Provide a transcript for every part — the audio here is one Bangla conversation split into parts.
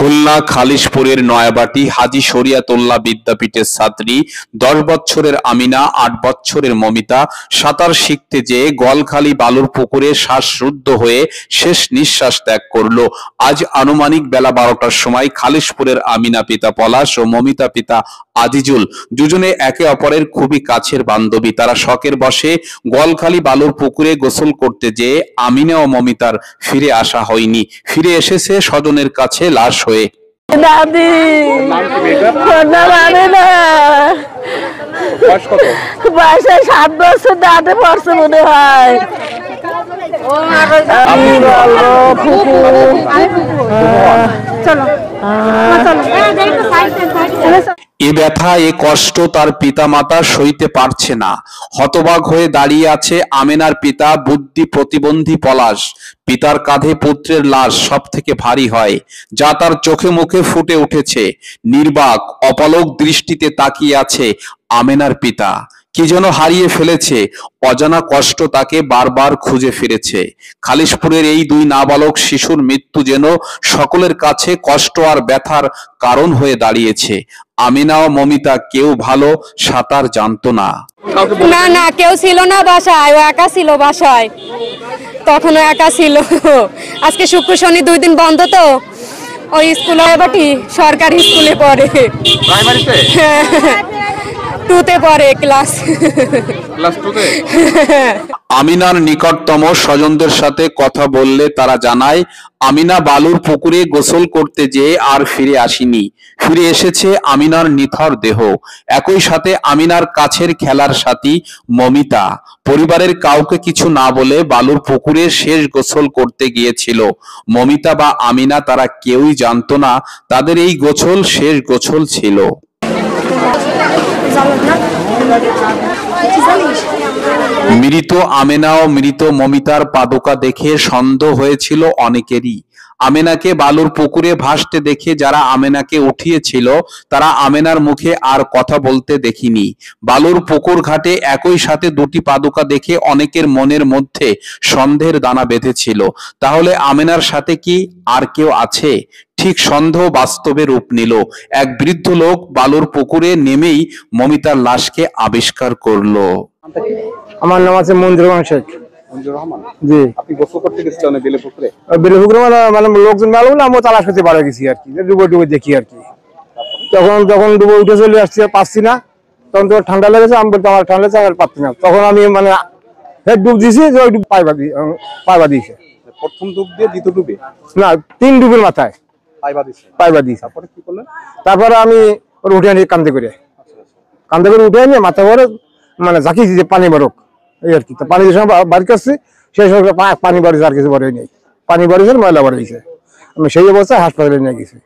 খুলনা খালিশপুরের নয়াবাটি হাজী শরিয়াতুল্লাহ বিদ্যাপীঠের ছাত্রী 10 বছরের আমিনা, 8 বছরের মমিতা সাঁতার শিখতে যেয়ে গলখালি বালুর পুকুরে শ্বাসরুদ্ধ হয়ে শেষ নিঃশ্বাস ত্যাগ করল। আজ আনুমানিক বেলা 12টার সময় খালিশপুরের আমিনা পিতা পলাশ ও মমিতা পিতা আজিজুল দুজনে একে অপরের খুবই কাছের বান্ধবী। তারা শখের বসে গলখালি বালুর পুকুরে গোসল করতে যেয়ে আমিনা ও মমিতার ফিরে আসা হয়নি, ফিরে এসেছে স্বজনের কাছে লাশ হয়ে। দাদি বয়সে 7 বছর দাদি পড়ছে মনে হয়। এ ব্যথা, এ কষ্ট তার পিতামাতা সইতে পারছে না। হতবাক হয়ে দাঁড়িয়ে আছে আমেনার পিতা বুদ্ধি প্রতিবন্ধী পলাশ। পিতার কাঁধে পুত্রের লাশ সব থেকে ভারী হয়, যা তার চোখে মুখে ফুটে উঠেছে। নির্বাক অপলক দৃষ্টিতে তাকিয়ে আছে আমেনার পিতা। কি যেন হারিয়ে ফেলেছে, অজানা কষ্ট তাকে বারবার খুঁজে ফিরেছে। খালিশপুরের এই 2 নাবালক শিশুর মৃত্যু যেন সকলের কাছে কষ্ট আর ব্যথার কারণ হয়ে দাঁড়িয়েছে। আমিনা ও মমিতা কেউ ভালো সাঁতার জানতো না। না কেউ ছিল না বাসায়, ও একা ছিল বাসায়, তখন একা ছিল। আজকে শুক্র শনি 2 দিন বন্ধ, তো ওই স্কুলে বাটি সরকারি স্কুলে পড়ে, প্রাইমারিতে 2তে পড়ে, ক্লাস 2তে। আমিনার নিকটতম স্বজনদের সাথে কথা বললে তারা জানায়, আমিনা বালুর পুকুরে গোসল করতে যেয়ে আর ফিরে আসেনি। ফিরে এসেছে আমিনার নিথর দেহ। একই সাথে আমিনার কাছের খেলার সাথী মমিতা পরিবারের কাউকে কিছু না বলে বালুর পুকুরে শেষ গোসল করতে গিয়েছিল। মমিতা বা আমিনা তারা কেউই জানতো না তাদের এই গোসল শেষ গোসল ছিল। মৃত আমেনা ও মৃত মমিতার পাদুকা দেখে সন্দেহ হয়েছিল অনেকেরই। আমেনাকে বালুর পুকুরে ভাসতে দেখে যারা আমেনাকে উঠিয়েছিল তারা আমেনার মুখে আর কথা বলতে দেখিনি। বালুর পুকুর ঘাটে একই সাথে 2টি পাদুকা দেখে অনেকের মনের মধ্যে সন্দেহের দানা বেঁধেছিল। তাহলে আমেনার সাথে কি আর কেউ আছে? ঠিক সন্দেহ বাস্তবে রূপ নিল। এক বৃদ্ধ লোক বালুর পুকুরে নেমেই মমিতার লাশকে আবিষ্কার করলো। আমার নাম আছে মঞ্জুর রহমান শেখ। মঞ্জুর রহমান, জি। আপনি গোসল করতে গেছিলেন বেলে পুকুরে? বেলে পুকুরে মানে লোকজন ভালো না, আমরা তালাশ করতে পারে গেছি আর কি, ডুবে ডুবে দেখি আর কি। যখন ডুবে উঠে চলে আসছি, পাচ্ছি না, তখন তো ঠান্ডা লেগেছে। আমি বলতে আমার ঠান্ডা লেগেছে, আমি পাচ্ছি না। তখন আমি মানে হেড ডুব দিয়েছি, যে ওই ডুব পাইবা দিয়েছে। প্রথম ডুব দিয়ে দ্বিতীয় ডুবে না, 3 ডুবের মাথায় পাইবা দিয়েছে। তারপরে কি করলেন? তারপরে আমি ওর উঠে আনি কান্দে করে উঠে আনি মাথা ভরে মানে ঝাঁকিয়েছি যে পানি বাড়ুক, এই আর কি। তো পানি যে সময় বাড়ি করছি সেই সময় পানি বাড়িছে, আর কিছু বাড়ি নেই। পানি বাড়িছে, ময়লা বাড়িয়েছে। আমি সেই অবস্থায় হাসপাতালে নিয়ে গেছি।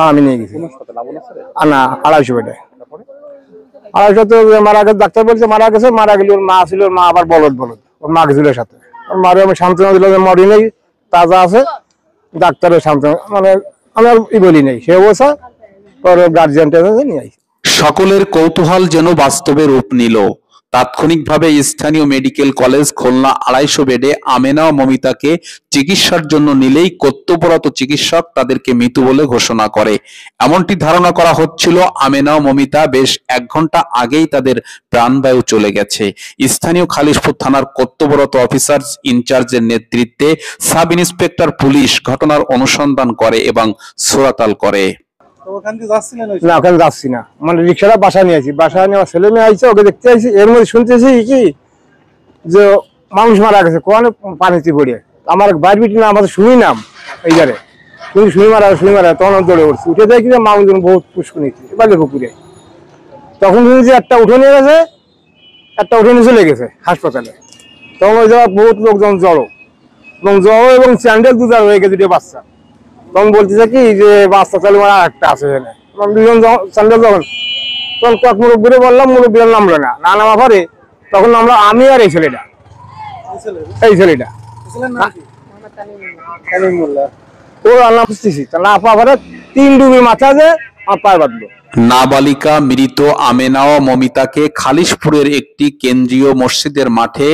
আমি নিয়ে গেছি না 250 বেডে। 250 তো মারা গেছে, ডাক্তার বলছে মারা গেছে। মারা গেলে ওর মা ছিল, ওর মা আবার বলদ ওর মা গেছিল সাথে। ওর মারে আমি সান্ত্বনা দিল যে মরি নেই, তাজা আছে। ডাক্তারের সান্ত্বনা মানে আমার বলি নেই, সেই অবস্থা পরে গার্জিয়ানটা নিয়ে আসি। সকলের কৌতূহল যেন বাস্তবে রূপ নিল। তাৎক্ষণিকভাবে স্থানীয় মেডিকেল কলেজ খুলনা 250 বেডে আমেনা ও মমিতাকে চিকিৎসার জন্য নিলেই কর্তব্যরত চিকিৎসক তাদেরকে মৃত বলে ঘোষণা করে। এমনটি ধারণা করা হচ্ছিল আমেনা ও মমিতা বেশ 1 ঘন্টা আগেই তাদের প্রাণবায়ু চলে গেছে। স্থানীয় খালিশপুর থানার কর্তব্যরত অফিসার ইনচার্জের নেতৃত্বে সাব ইন্সপেক্টর পুলিশ ঘটনার অনুসন্ধান করে এবং সোরাতাল করে। না, ওখানে যাচ্ছি না, মানে রিক্সাটা বাসা নিয়ে আসি। বাসা নিয়ে আমার ছেলে মেয়ে আইছে, ওকে দেখতে আইছি। এর মধ্যে শুনতেছি কি যে মানুষ মারা গেছে, কোয়ানে পানিতে পড়ে। আমার বাইর বিটি না, আমাদের শুনি নাম এই জারে, কিন্তু শুনি মারা তখন দৌড়ে উঠছি। উঠে যাই কি মানুষজন বহুত পুষ্কুনি বালি পুকুরে। তখন শুনেছি একটা উঠে নিয়ে গেছে, একটা উঠে নিয়ে চলে গেছে হাসপাতালে। তখন ওই জায়গায় বহুত লোকজন জড়ো এবং স্যান্ডেল 2 হয়ে গেছে 2 বাচ্চা। তখন বলতেছে কি যে বাচ্চা চালু মানে একটা আছে এখানে। 2জন স্যান্ডেল তখন কক মুরব্বীরে বললাম, মুরব্বীরা নামলো না। না নামা পরে তখন আমরা আমি আর এই ছেলেটা ও আল্লাহ বুঝতেছি। না পরে 3 ডুবির মাথা যে আমার পায়ে বাঁধলো। নাবালিকা মৃত আমেনা ও মমিতাকে খালিশপুরের একটি কেন্দ্রীয় মসজিদের মাঠে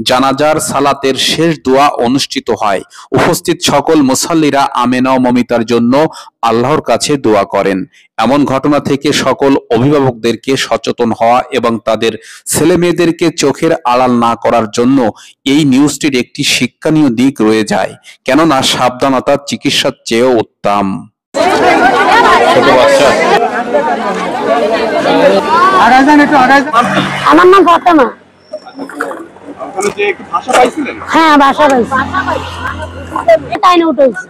জানাজার সালাতের শেষ দোয়া অনুষ্ঠিত হয়। উপস্থিত সকল মুসাল্লিরা আমেনা ও মমিতার জন্য আল্লাহর কাছে দোয়া করেন। এমন ঘটনা থেকে সকল অভিভাবকদেরকে সচেতন হওয়া এবং তাদের ছেলে মেয়েদেরকে চোখের আড়াল না করার জন্য এই নিউজটির একটি শিক্ষণীয় দিক রয়ে যায়, কেননা সাবধানতা চিকিৎসার চেয়েও উত্তম। আমার নাম ফাতেমা। হ্যাঁ, বাসা পাইছি, তাই না উঠেছি।